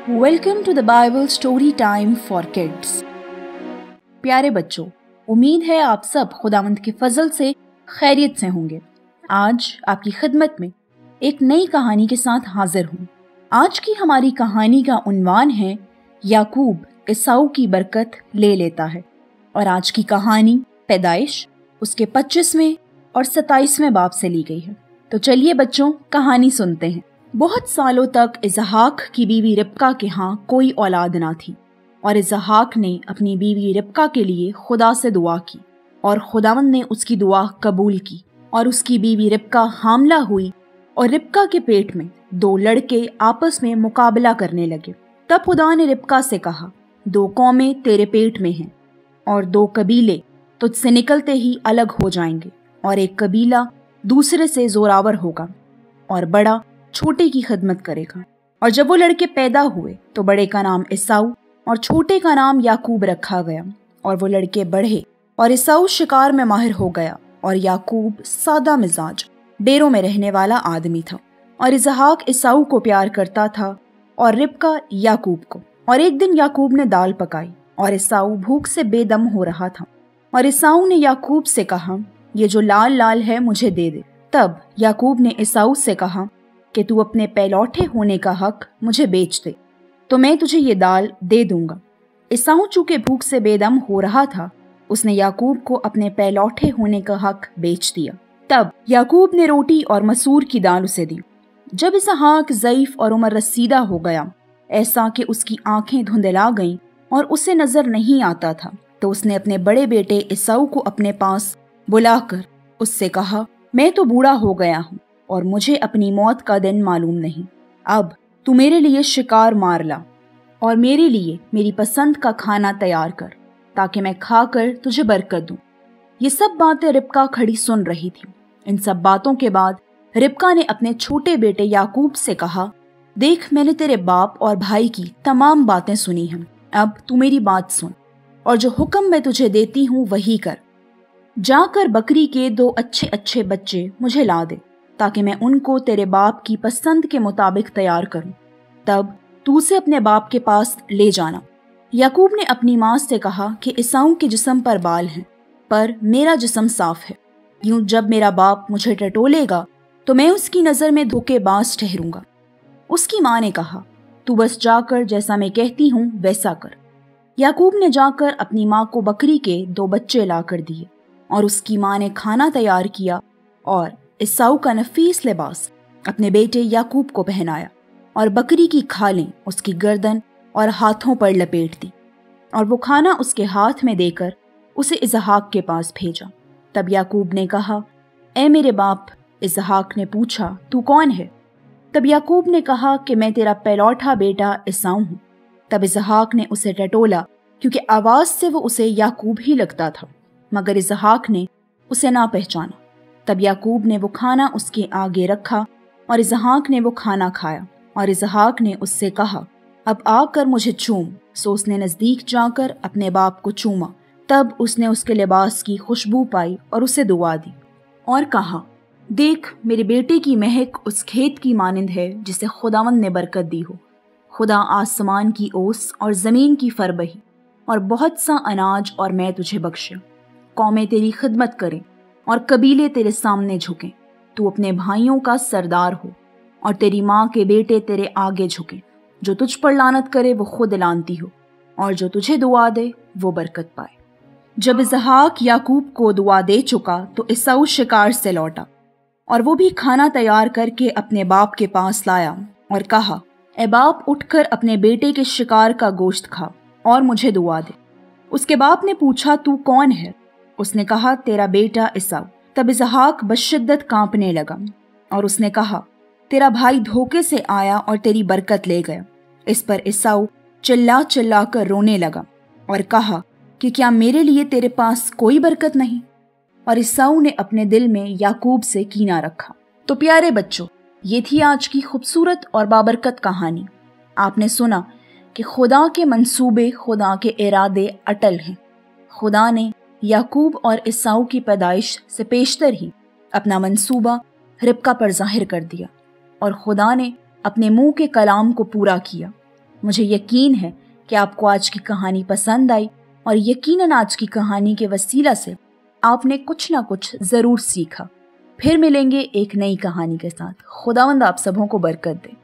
Welcome to the Bible story time for kids. प्यारे बच्चों, उम्मीद है आप सब खुदावंद के फजल से खैरियत से होंगे। आज आपकी खिदमत में एक नई कहानी के साथ हाजिर हूँ। आज की हमारी कहानी का उन्वान है याकूब एसाऊ की बरकत ले लेता है और आज की कहानी पैदाइश उसके 25वें और 27वें बाब से ली गई है। तो चलिए बच्चों, कहानी सुनते हैं। बहुत सालों तक इजहाक की बीवी रिबका के यहाँ कोई औलाद ना थी और इजहाक ने अपनी बीवी रिबका के लिए खुदा से दुआ की और खुदावंद ने उसकी दुआ कबूल की और उसकी बीवी रिबका हामला हुई और रिबका के पेट में 2 लड़के आपस में मुकाबला करने लगे। तब खुदा ने रिबका से कहा, 2 कौमें तेरे पेट में हैं और 2 कबीले तुझसे निकलते ही अलग हो जाएंगे और एक कबीला दूसरे से जोरावर होगा और बड़ा छोटे की खिदमत करेगा। और जब वो लड़के पैदा हुए तो बड़े का नाम एसाऊ और छोटे का नाम याकूब रखा गया। और वो लड़के बढ़े और एसाऊ शिकार में माहिर हो गया और याकूब सादा मिजाज डेरों में रहने वाला आदमी था। और इजहाक एसाऊ को प्यार करता था और रिबका याकूब को। और एक दिन याकूब ने दाल पकाई और एसाऊ भूख से बेदम हो रहा था और एसाऊ ने याकूब से कहा, ये जो लाल लाल है मुझे दे दे। तब याकूब ने एसाऊ से कहा कि तू अपने पैलौठे होने का हक मुझे बेच दे तो मैं तुझे ये दाल दे दूंगा। एसाऊ चूंकि भूख से बेदम हो रहा था, उसने याकूब को अपने पैलौठे होने का हक बेच दिया। तब याकूब ने रोटी और मसूर की दाल उसे दी। जब इसहाक ज़ईफ और उम्र रसीदा हो गया, ऐसा कि उसकी आंखें धुंधला गईं और उसे नजर नहीं आता था, तो उसने अपने बड़े बेटे एसाऊ को अपने पास बुलाकर उससे कहा, मैं तो बूढ़ा हो गया हूँ और मुझे अपनी मौत का दिन मालूम नहीं। अब तू मेरे लिए शिकार मार ला और मेरे लिए मेरी पसंद का खाना तैयार कर ताकि मैं खाकर तुझे बरकत दूं। ये सब बातें रिबका खड़ी सुन रही थी। इन सब बातों के बाद रिबका ने अपने छोटे बेटे याकूब से कहा, देख, मैंने तेरे बाप और भाई की तमाम बातें सुनी हैं। अब तू मेरी बात सुन और जो हुक्म मैं तुझे देती हूँ वही कर। जाकर बकरी के 2 अच्छे अच्छे बच्चे मुझे ला दे ताकि मैं उनको तेरे बाप की पसंद के मुताबिक तैयार करूं। तब तू उसे अपने बाप के पास ले जाना। याकूब ने अपनी माँ से कहा कि एसाऊ के जिस्म पर बाल हैं पर मेरा जिस्म साफ है। यूं जब मेरा बाप मुझे टटोलेगा तो मैं उसकी नज़र में धोखेबाज ठहरूंगा। उसकी माँ ने कहा, तू बस जाकर जैसा मैं कहती हूँ वैसा कर। याकूब ने जाकर अपनी माँ को बकरी के 2 बच्चे ला कर दिए और उसकी माँ ने खाना तैयार किया और एसाऊ का नफीस लिबास अपने बेटे याकूब को पहनाया और बकरी की खालें उसकी गर्दन और हाथों पर लपेट दी और वो खाना उसके हाथ में देकर उसे इजहाक के पास भेजा। तब याकूब ने कहा, ए मेरे बाप। इजहाक ने पूछा, तू कौन है? तब याकूब ने कहा कि मैं तेरा पैलौठा बेटा एसाऊ हूँ। तब इजहाक ने उसे टटोला क्योंकि आवाज से वो उसे याकूब ही लगता था, मगर इजहाक ने उसे ना पहचाना। तब याकूब ने वो खाना उसके आगे रखा और इजहाक ने वो खाना खाया और इजहाक ने उससे कहा, अब आकर मुझे चूम। सो उसने नज़दीक जाकर अपने बाप को चूमा। तब उसने उसके लिबास की खुशबू पाई और उसे दुआ दी और कहा, देख, मेरे बेटे की महक उस खेत की मानिंद है जिसे खुदावंद ने बरकत दी हो। खुदा आसमान की ओस और ज़मीन की फरबही और बहुत सा अनाज और मैं तुझे बख्शे। कौमें तेरी खिदमत करें और कबीले तेरे सामने झुकें। तू अपने भाइयों का सरदार हो और तेरी माँ के बेटे तेरे आगे झुकें। जो तुझ पर लानत करे वो खुद लानती हो और जो तुझे दुआ दे वो बरकत पाए। जब इजहाक याकूब को दुआ दे चुका तो एसाऊ शिकार से लौटा और वो भी खाना तैयार करके अपने बाप के पास लाया और कहा, ए बाप, उठकर अपने बेटे के शिकार का गोश्त खा और मुझे दुआ दे। उसके बाप ने पूछा, तू कौन है? उसने कहा, तेरा बेटा एसाऊ। तब इजहाक बशिद्दत कांपने लगा और उसने कहा, तेरा भाई धोखे से आया और तेरी बरकत ले गया। इस पर एसाऊ चिल्ला चिल्ला कर रोने लगा और कहा कि क्या मेरे लिए तेरे पास कोई बरकत नहीं? और एसाऊ ने अपने दिल में याकूब से कीना रखा। तो प्यारे बच्चों, ये थी आज की खूबसूरत और बाबरकत कहानी। आपने सुना कि खुदा के मंसूबे, खुदा के इरादे अटल हैं। खुदा ने याकूब और एसाऊ की पैदाइश से पेशतर ही अपना मंसूबा रिबका पर जाहिर कर दिया और खुदा ने अपने मुंह के कलाम को पूरा किया। मुझे यकीन है कि आपको आज की कहानी पसंद आई और यकीनन आज की कहानी के वसीला से आपने कुछ ना कुछ ज़रूर सीखा। फिर मिलेंगे एक नई कहानी के साथ। खुदावंद आप सबों को बरकत दे।